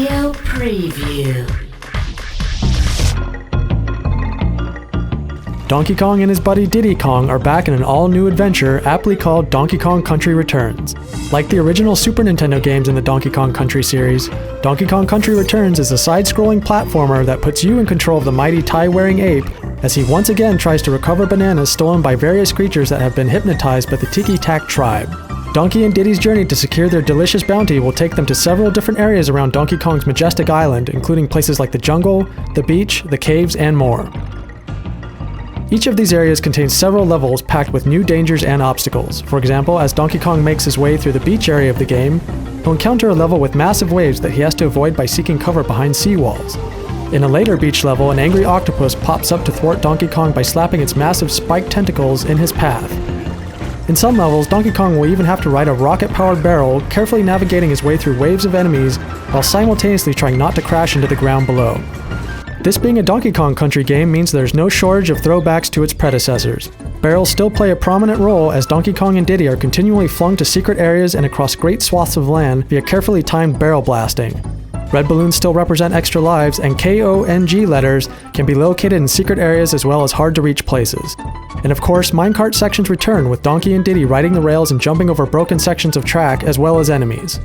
Video Preview. Donkey Kong and his buddy Diddy Kong are back in an all-new adventure aptly called Donkey Kong Country Returns. Like the original Super Nintendo games in the Donkey Kong Country series, Donkey Kong Country Returns is a side-scrolling platformer that puts you in control of the mighty tie-wearing ape as he once again tries to recover bananas stolen by various creatures that have been hypnotized by the Tiki-Tak tribe. Donkey and Diddy's journey to secure their delicious bounty will take them to several different areas around Donkey Kong's majestic island, including places like the jungle, the beach, the caves, and more. Each of these areas contains several levels packed with new dangers and obstacles. For example, as Donkey Kong makes his way through the beach area of the game, he'll encounter a level with massive waves that he has to avoid by seeking cover behind seawalls. In a later beach level, an angry octopus pops up to thwart Donkey Kong by slapping its massive spiked tentacles in his path. In some levels, Donkey Kong will even have to ride a rocket-powered barrel, carefully navigating his way through waves of enemies while simultaneously trying not to crash into the ground below. This being a Donkey Kong Country game means there's no shortage of throwbacks to its predecessors. Barrels still play a prominent role as Donkey Kong and Diddy are continually flung to secret areas and across great swaths of land via carefully timed barrel blasting. Red balloons still represent extra lives, and KONG letters can be located in secret areas as well as hard-to-reach places. And of course, minecart sections return with Donkey and Diddy riding the rails and jumping over broken sections of track as well as enemies.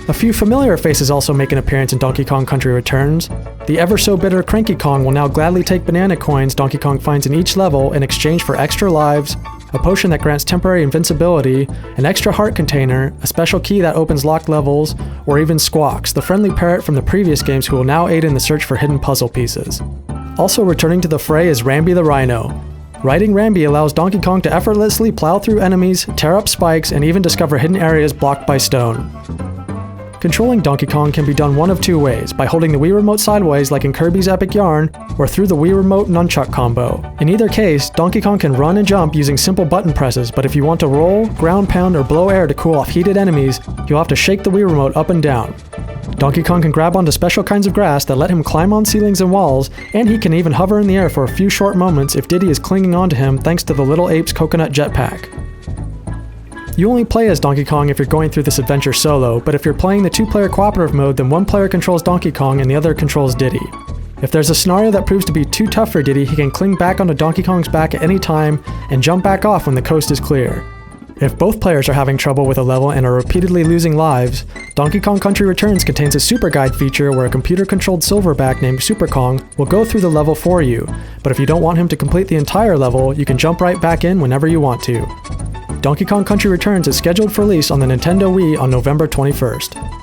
A few familiar faces also make an appearance in Donkey Kong Country Returns. The ever-so-bitter Cranky Kong will now gladly take banana coins Donkey Kong finds in each level in exchange for extra lives, a potion that grants temporary invincibility, an extra heart container, a special key that opens locked levels, or even Squawks, the friendly parrot from the previous games who will now aid in the search for hidden puzzle pieces. Also returning to the fray is Rambi the Rhino. Riding Rambi allows Donkey Kong to effortlessly plow through enemies, tear up spikes, and even discover hidden areas blocked by stone. Controlling Donkey Kong can be done one of two ways, by holding the Wii Remote sideways like in Kirby's Epic Yarn, or through the Wii Remote nunchuck combo. In either case, Donkey Kong can run and jump using simple button presses, but if you want to roll, ground pound, or blow air to cool off heated enemies, you'll have to shake the Wii Remote up and down. Donkey Kong can grab onto special kinds of grass that let him climb on ceilings and walls, and he can even hover in the air for a few short moments if Diddy is clinging onto him thanks to the little ape's coconut jetpack. You only play as Donkey Kong if you're going through this adventure solo, but if you're playing the two-player cooperative mode, then one player controls Donkey Kong and the other controls Diddy. If there's a scenario that proves to be too tough for Diddy, he can cling back onto Donkey Kong's back at any time and jump back off when the coast is clear. If both players are having trouble with a level and are repeatedly losing lives, Donkey Kong Country Returns contains a Super Guide feature where a computer-controlled silverback named Super Kong will go through the level for you, but if you don't want him to complete the entire level, you can jump right back in whenever you want to. Donkey Kong Country Returns is scheduled for release on the Nintendo Wii on November 21st.